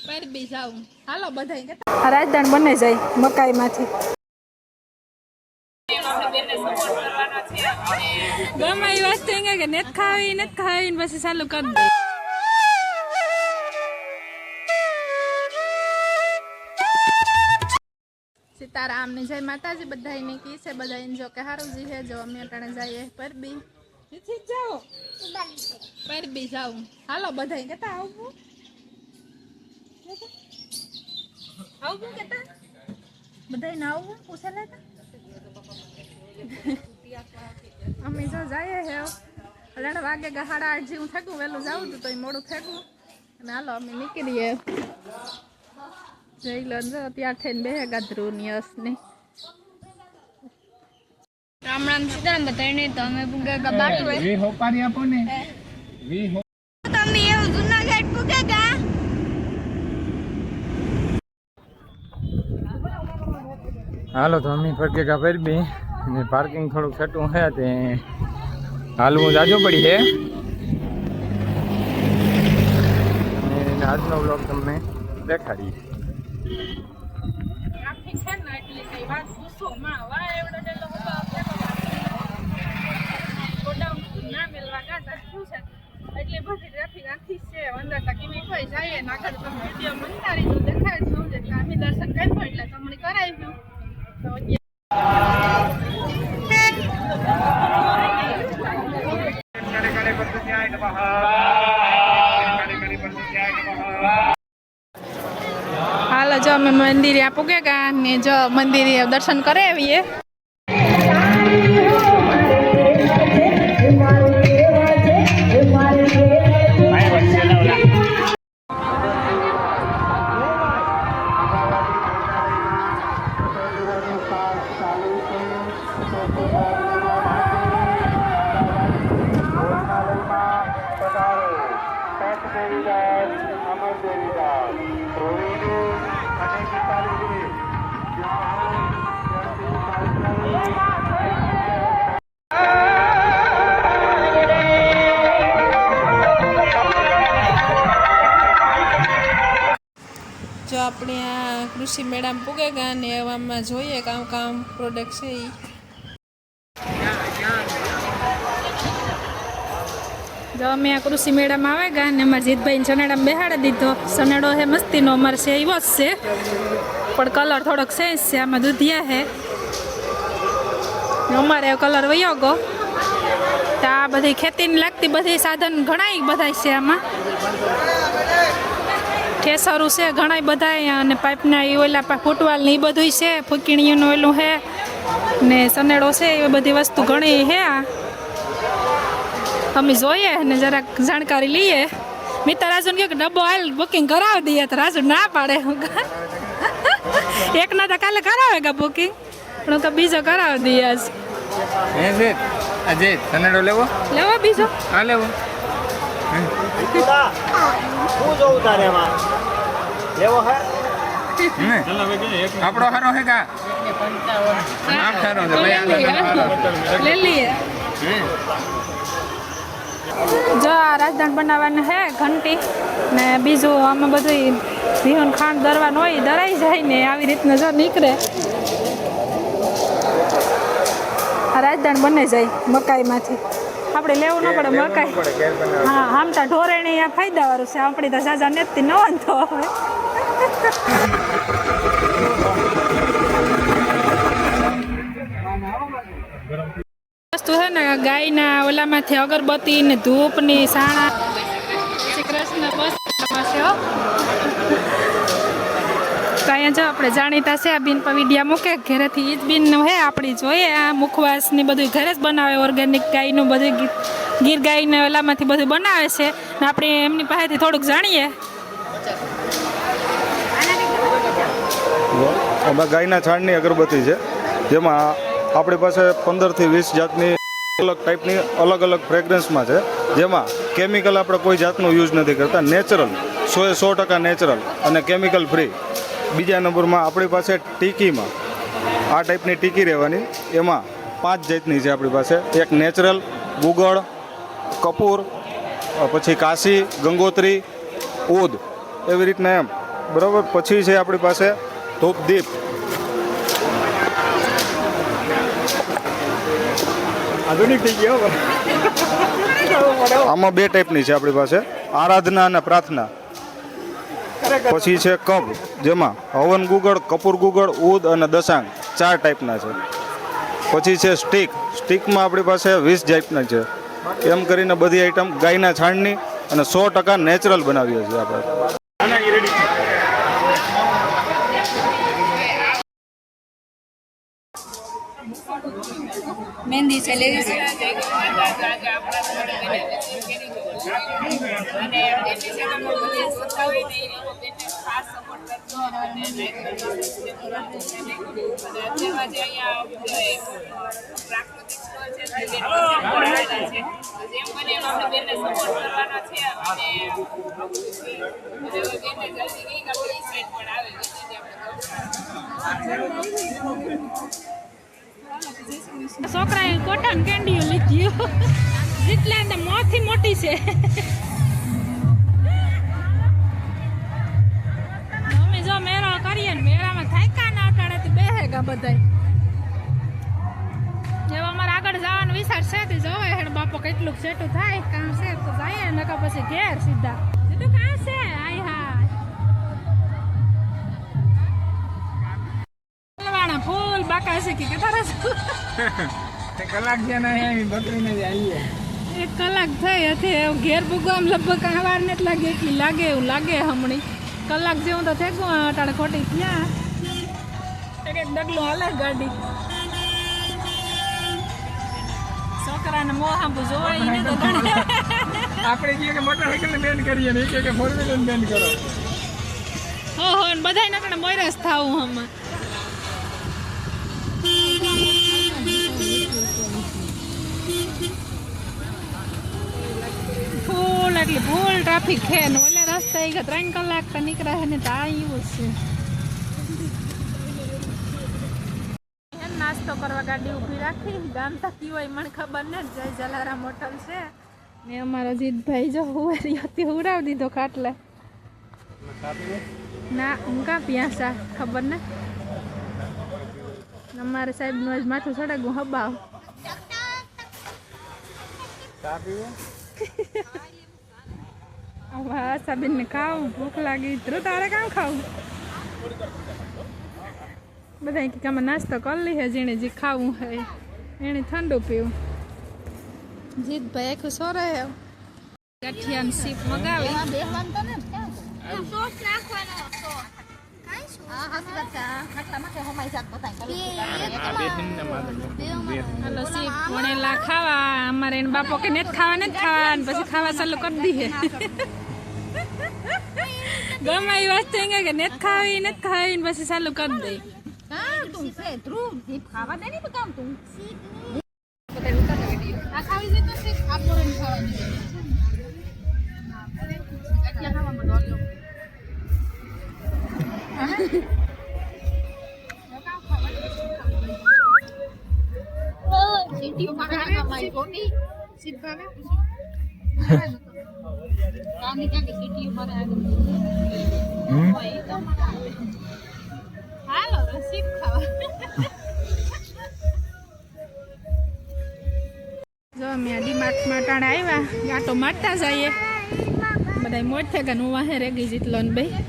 પર બી જાઉં હાલો બધાય રાજદાણ બને જાય મકાઈમાંથી ગમે એ વસ્તુ કે નથી ખાવી પછી ચાલુ કરી દે સીતારામ ની જય માતાજી બધાને કી છે બધા જો કે હારુજી હે જો અમે અટાણે જઈએ પરબી નીચે જાઓ પરબી જાઉં હાલો બધાય કેતા આવું કેતા બધાય ના આવું પૂછે લેતા અમે જો જઈએ હે 8 વાગે 8:30 જેવું થયું વહેલું જાવું તો મોડું થયું અને હાલો અમે નીકળીએ જઈ લો ત્યાર થઈને બે ગાધરું ની હસને રામ રામ સીતારામ બતાઈને તો અમે પુગેગા બાટવે વી હોપારી આપો ને વી હો તમે એવું જૂનાગઢ પુગેગા હાલો તો અમે ફરકેગા પરબી અને પાર્કિંગ થોડું છટું હે તે હાલવું જાજો પડી હે અને આજનો વ્લોગ તમને દેખાડીએ ટ્રાફિક છે ને એટલે કઈ વાત પૂછો માં વા એવડો ડેલો હતો આપણે ગોડાઉન ના મેલવા ગાતા શું છે એટલે બધી ટ્રાફિક આખી છે અંદર તકી મે કોઈ જાય ના કર તમે વિડિયો મંતારી તો દેખાય છે એટલે અમે દર્શન કર્યું એટલે તમને કરાવ્યું તો હાલો જો અમે મંદિરે આપો ગયા ને જો મંદિરે દર્શન કરે આવીએ જો આપણે આ કૃષિ મેળામાં પૂગેગા ને એવામાં જોઈએ કામ પ્રોડક્ટ છે એ જો અમે આ કૃષિ મેળામાં આવેગા ને અમારા જીતભાઈને સનેડામાં બેહાડી દીધો સનેડો હે મસ્તીનો અમારે છે એવો જ છે પણ કલર થોડોક સેન્સ છે આમાં દૂધિયા હે અમારે કલર વયો ગયો તો આ બધી ખેતીને લાગતી બધી સાધન ઘણા બધા છે આમાં ઠેસરું છે ઘણા બધા અને પાઇપના એ ઓલા ફૂટવાલ ને એ બધું છે ફૂકીણીનું ઓલું છે ને સનેડો છે એ બધી વસ્તુ ઘણી છે આ અમે જોઈએ ને જરાક જાણકારી લઈએ મિત્ર રાજુને કહ્યું કે ડબ્બો હાલ બુકિંગ કરાવી દઈએ તો રાજુ ના પાડે એકના તો કાલે કરાવેગા બુકિંગ પણ તો બીજો કરાવી દઈએ આજ અજય સનેડો લેવો બીજો હા લેવો શું જોઉં તારે એમાં લેવો હે આપણો હારો હે કા લે લઈએ જો આ રાજદાણ બનાવવાનું હે ઘંટી ને બીજું આમાં બધું ભીહન ખાંડ દરવાનું હોય દરાઈ જાય ને આવી રીતના જો નીકળે આ રાજદાણ બને જાય મકાઈમાંથી આપણે લેવું ન પડે મકાઈ હા આમતા ઢોરેણી આ ફાયદાવાળું છે આપણી તો સાજા નેતી ન વાંધો હોય વસ્તુ છે ને ગાયના ઓલામાંથી અગરબત્તી ને ધૂપ ની સાણા શ્રી કૃષ્ણ બસ અહીંયા જો આપણે જાણીતા છે આ બીન પર વિડિયા મૂકે ઘરેથી ઈ જ બીન હે આપણી જોઈએ આ મુખવાસ ને બધું ઘરે જ બનાવે ઓર્ગેનિક ગાયનું બધું ગીર ગાયને ઓલામાંથી બધું બનાવે છે ને આપણે એમની પાસેથી થોડુંક જાણીએ આમાં ગાયના છાણની અગરબત્તી છે જેમાં આપણી પાસે 15 થી 20 જાતની અલગ ટાઈપની અલગ ફ્રેગ્રન્સમાં છે જેમાં કેમિકલ આપણે કોઈ જાતનું યુઝ નથી કરતા નેચરલ 100% નેચરલ અને કેમિકલ ફ્રી બીજા નંબરમાં આપણી પાસે ટીકીમાં આ ટાઈપની ટીકી રહેવાની એમાં 5 જાતની છે આપણી પાસે એક નેચરલ ગુગળ કપૂર પછી કાશી ગંગોત્રી ઓદ એવી રીતના એમ બરાબર. પછી છે આપણી પાસે ધૂપ દીપ. આધુનિક થઈ ગયો. આમાં બે ટાઈપની છે આપણી પાસે, આરાધના અને પ્રાર્થના. પછી છે કબ, જેમાં હવન ગુગળ, કપૂર ગુગળ, ઉદ અને દશાંગ 4 ટાઈપના છે. પછી છે સ્ટીક. સ્ટીકમાં આપણી પાસે 20 ટાઈપના છે. એમ કરીને બધી આઈટમ ગાયના છાણની અને 100% નેચરલ બનાવીએ છીએ આપણે. મહેંદી છે લેવી છે છોકરાએ કોટન કેન્ડીઓ લીધી જેટલા ને મોથી મોટી છે. અમે જો મેળો કરીએ ને મેળામાં થાક્યા ના અટાડેથી બેહેગા બધાય. જેવો અમારે આગળ જવાનો વિચાર છે તે જોવે હેડ બાપો કેટલું સેટું થાય કામ છે તો જાય નકા પછી ઘેર સીધા. સીધું કામ છે આય હા ફૂલ બાકા છે કે તારા કલાક છે ને એમ બકરીને જ આવીએ. 1 કલાક થઈ હતી ઘેર ભૂગવામ લગભગ વાર ને લાગે એટલી લાગે એવું લાગે હમણી કલાક જેવું તો થઈ ગયું અટાડે ખોટી ત્યાં એક ડગલું હાલે ગાડી. છોકરાને મોહ આંબુ જોવાય ને તો આપણે કહીએ કે મોટરસાઇકલ બેન કરીએ ને કે 4 વ્હીલર બેન કરો. હો ને બધાય નકડે મોયરસ થાવું હમ ફૂલ એટલે ફૂલ ટ્રાફિક છે ને ઓલે રસ્તે 3 કલાક તો નીકળે છે ને તો આ એવું છે. નાસ્તો કરવા ગાડી ઊભી રાખી ગામ તકી હોય મને ખબર ને જય જલારામ હોટલ છે ને અમારો જીતભાઈ જો હુવારી ઉડાવી દીધો ખાટલે. ના હું કાં પ્યાસા ખબર ને અમારે સાહેબ નું આજ માથું સડગું હબાવ. હવે સાબિન ને ખાવું ભૂખ લાગી તારે કામ ખાવું બધા કે આમાં નાસ્તો કરી લે જેને જે ખાવું હોય એને ઠંડુ પીવું. જીતભાઈ આખું સોરે ગાંઠિયાની સીપ મગાવી. હાલો સીપ વણેલા ખાવા અમારે એને બાપો કે નથી ખાવા નથી ખાવા ને પછી ખાવા ચાલુ કરી દઈએ. ગમે એ વસ્તુ કે નથી ખાવી નથી ખાવી ને પછી ચાલુ કરી દઈ. જો અમે ડીમાર્ટમાં ટાણે આવ્યા ગાંટો મારતા જઈએ બધા મોટ થયા ગયા હું વાહે રેગી જીતલો ને ભાઈ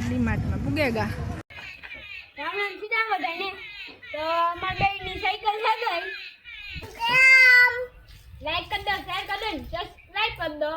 ડીમાર્ટમાં પૂગેગા. તો અમાર બેની સાયકલ છે ગઈ લાઈક કરી દો શેર કરી દો સબસ્ક્રાઇબ કરી દો.